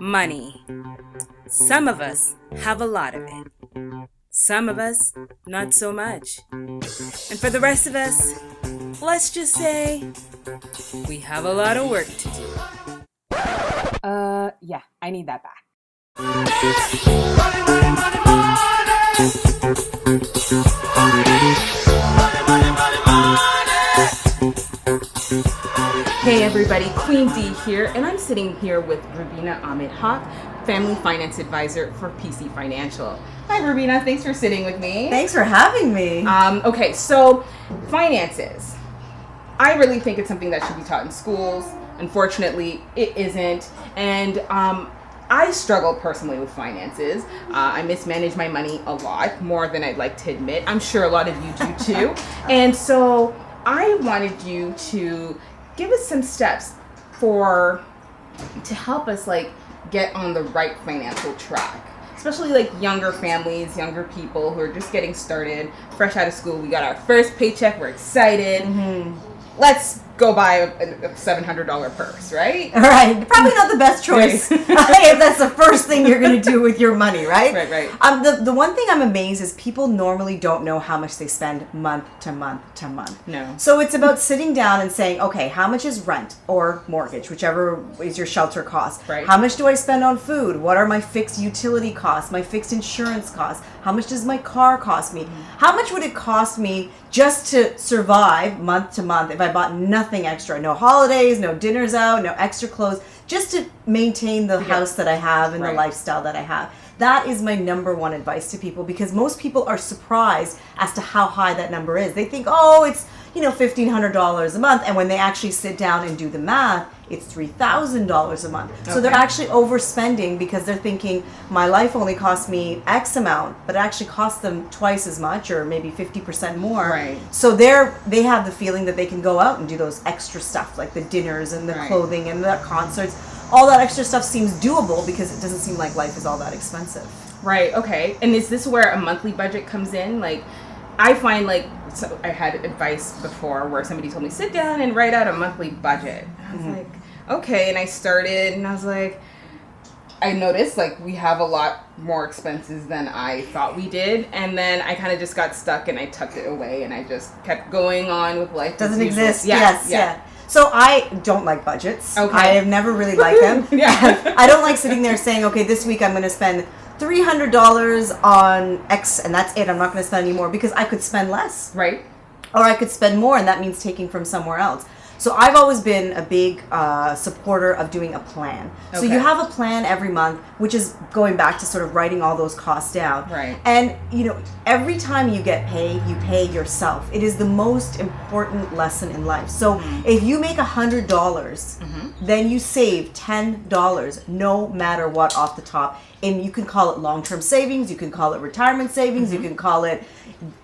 Money. Some of us have a lot of it. Some of us, not so much. And for the rest of us, let's just say we have a lot of work to do. Yeah, I need that back. Hey everybody, Queen D here, and I'm sitting here with Rubina Ahmed-Haq, Family Finance Advisor for PC Financial. Hi Rubina, thanks for sitting with me. Thanks for having me. Okay, so finances. I really think it's something that should be taught in schools. Unfortunately, it isn't, and I struggle personally with finances. I mismanage my money a lot, more than I'd like to admit. I'm sure a lot of you do too. And so I wanted you to give us some steps to help us get on the right financial track. Especially younger families, younger people who are just getting started, fresh out of school. We got our first paycheck, we're excited. Let's go buy a $700 purse, right? All right. Probably not the best choice if that's the first thing you're going to do with your money, right? Right. The one thing I'm amazed is people normally don't know how much they spend month to month to month. No. So it's about sitting down and saying, okay, how much is rent or mortgage, whichever is your shelter cost? Right. How much do I spend on food? What are my fixed utility costs, my fixed insurance costs? How much does my car cost me? How much would it cost me just to survive month to month if I bought nothing extra? No holidays, no dinners out, no extra clothes, just to maintain the house that I have and the lifestyle that I have. That is my number one advice to people, because most people are surprised as to how high that number is. They think, oh, it's $1,500 a month, and when they actually sit down and do the math, it's $3,000 a month. Okay. So they're actually overspending because they're thinking, my life only costs me X amount, but it actually costs them twice as much, or maybe 50% more. Right. So they have the feeling that they can go out and do those extra stuff, like the dinners and the clothing and the concerts. All that extra stuff seems doable because it doesn't seem like life is all that expensive. Right. Okay. And is this where a monthly budget comes in? I find so I had advice before where somebody told me, sit down and write out a monthly budget. I was like, okay. And I started and I was like, I noticed we have a lot more expenses than I thought we did. And then I kind of just got stuck and I tucked it away and I just kept going on with life. Doesn't exist. Yeah. So I don't like budgets. Okay. I have never really liked them. Yeah. I don't like sitting there saying, okay, this week I'm going to spend $300 on X and that's it. I'm not going to spend any more, because I could spend less. Right. Or I could spend more, and that means taking from somewhere else. So I've always been a big supporter of doing a plan. So you have a plan every month, which is going back to sort of writing all those costs down. Right. And, every time you get paid, you pay yourself. It is the most important lesson in life. So if you make $100, then you save $10, no matter what, off the top. And you can call it long-term savings, you can call it retirement savings, you can call it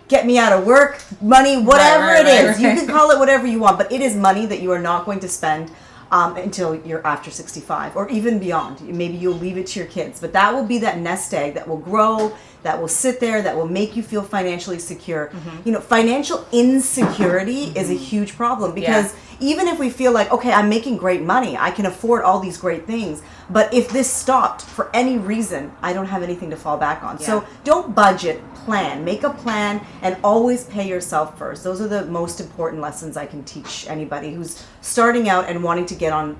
get me out of work money, whatever it is. You can call it whatever you want, but it is money that you are not going to spend until you're after 65 or even beyond. Maybe you'll leave it to your kids, but that will be that nest egg that will grow, that will sit there, that will make you feel financially secure. Financial insecurity is a huge problem, because even if we feel like, okay, I'm making great money, I can afford all these great things, but if this stopped for any reason, I don't have anything to fall back on. So don't budget, plan. Make a plan and always pay yourself first. Those are the most important lessons I can teach anybody who's starting out and wanting to get on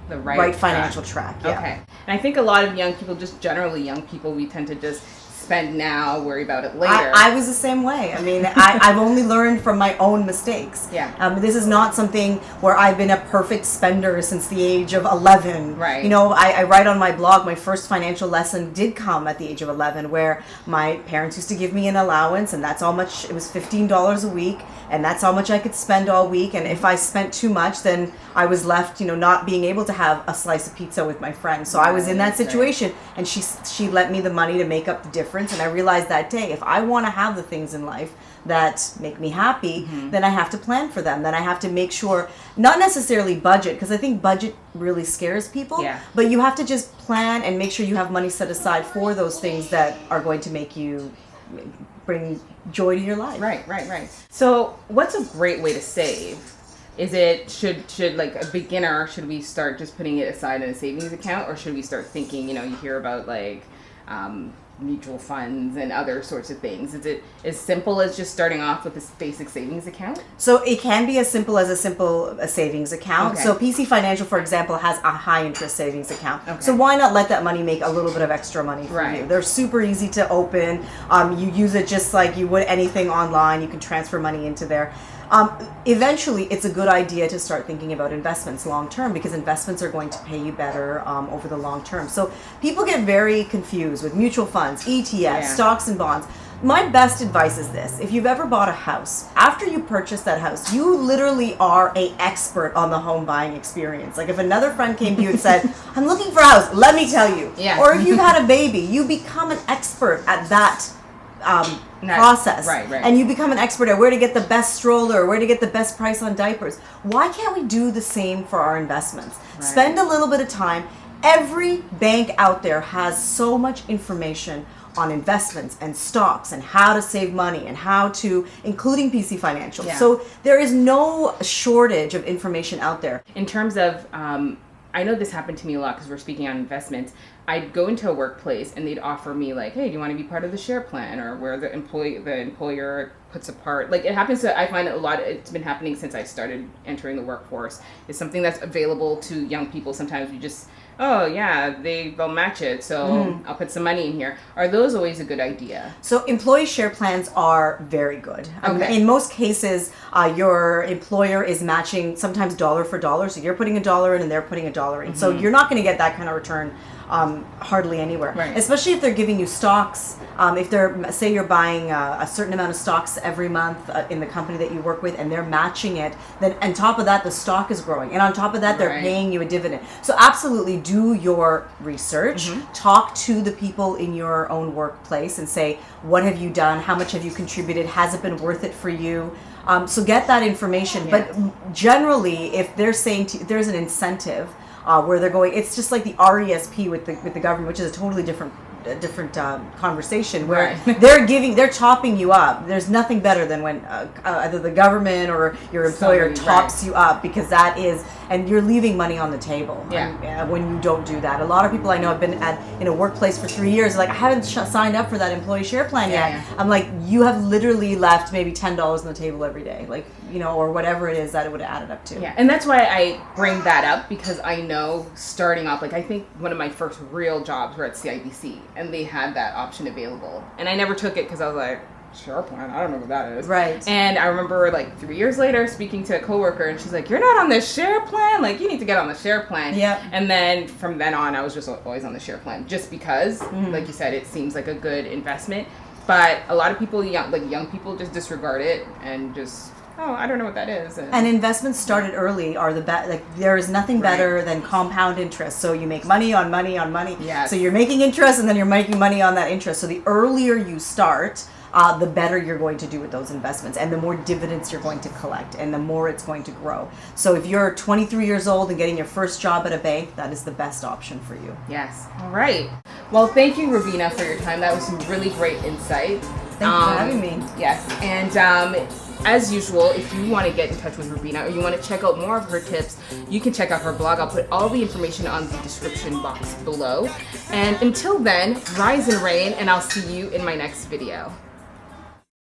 the right financial track. Yeah. Okay. And I think a lot of young people, just generally young people, we tend to just spend now, worry about it later. I was the same way. I mean, I've only learned from my own mistakes. Yeah. This is not something where I've been a perfect spender since the age of 11. Right. I write on my blog, my first financial lesson did come at the age of 11, where my parents used to give me an allowance, and that's how much, it was $15 a week, and that's how much I could spend all week. And if I spent too much, then I was left, not being able to have a slice of pizza with my friends. So I was in that situation, and she lent me the money to make up the difference. And I realized that day, if I want to have the things in life that make me happy, then I have to plan for them. Then I have to make sure, not necessarily budget, because I think budget really scares people, but you have to just plan and make sure you have money set aside for those things that are going to make you bring joy to your life. Right. So what's a great way to save? should like a beginner, should we start just putting it aside in a savings account, or should we start thinking, you hear about like mutual funds and other sorts of things? Is it as simple as just starting off with this basic savings account? So it can be as simple as a savings account. Okay. So PC Financial, for example, has a high interest savings account. Okay. So why not let that money make a little bit of extra money for Right. you? They're super easy to open. You use it just like you would anything online. You can transfer money into there. Eventually, it's a good idea to start thinking about investments long term, because investments are going to pay you better over the long term. So people get very confused with mutual funds, ETFs, stocks and bonds. My best advice is this: if you've ever bought a house, after you purchase that house, you literally are an expert on the home buying experience. Like if another friend came to you and said, I'm looking for a house, let me tell you. Yeah. Or if you've had a baby, you become an expert at that process. Right. And you become an expert at where to get the best stroller, where to get the best price on diapers. Why can't we do the same for our investments? Right. Spend a little bit of time. Every bank out there has so much information on investments and stocks and how to save money and how to, including PC Financial. Yeah. So there is no shortage of information out there. In terms of, I know this happened to me a lot because we're speaking on investments. I'd go into a workplace and they'd offer me like, hey, do you want to be part of the share plan, or where the employer puts a part. Like it happens to, I find it a lot, it's been happening since I started entering the workforce. It's something that's available to young people. Sometimes we just, oh yeah, they'll match it, so I'll put some money in here. Are those always a good idea? So employee share plans are very good. Okay. In most cases, your employer is matching sometimes dollar for dollar. So you're putting $1 in and they're putting $1 in. So you're not going to get that kind of return hardly anywhere. Right. Especially if they're giving you stocks. If they're, say you're buying a certain amount of stocks every month in the company that you work with, and they're matching it, then on top of that, the stock is growing. And on top of that, they're Right. paying you a dividend. So absolutely do your research. Talk to the people in your own workplace and say, what have you done? How much have you contributed? Has it been worth it for you? So get that information. Yeah. But generally, if they're saying there's an incentive where they're going, it's just like the RESP with the government, which is a totally different conversation, where Right. they're topping you up. There's nothing better than when either the government or your employer Somebody, tops you up, because that is, and you're leaving money on the table. Yeah. When you don't do that. A lot of people I know have been in a workplace for 3 years, like, I haven't signed up for that employee share plan yet. Yeah. I'm like, you have literally left maybe $10 on the table every day, like, or whatever it is that it would have added up to. Yeah, and that's why I bring that up, because I know starting off, like I think one of my first real jobs were at CIBC, and they had that option available. And I never took it because I was like, share plan, I don't know what that is. Right. And I remember like 3 years later speaking to a coworker, and she's like, you're not on the share plan? Like, you need to get on the share plan. Yep. And then from then on, I was just always on the share plan, just because, like you said, it seems like a good investment. But a lot of people, young people, just disregard it and just, oh, I don't know what that is. And investments started early are the best. Like, there is nothing better than compound interest. So you make money on money on money. Yes. So you're making interest, and then you're making money on that interest. So the earlier you start, the better you're going to do with those investments, and the more dividends you're going to collect, and the more it's going to grow. So if you're 23 years old and getting your first job at a bank, that is the best option for you. Yes. All right. Well, thank you, Rubina, for your time. That was some really great insight. Thank you for having me. Yes. And as usual, if you want to get in touch with Rubina, or you want to check out more of her tips, you can check out her blog. I'll put all the information on the description box below. And until then, rise and reign, and I'll see you in my next video.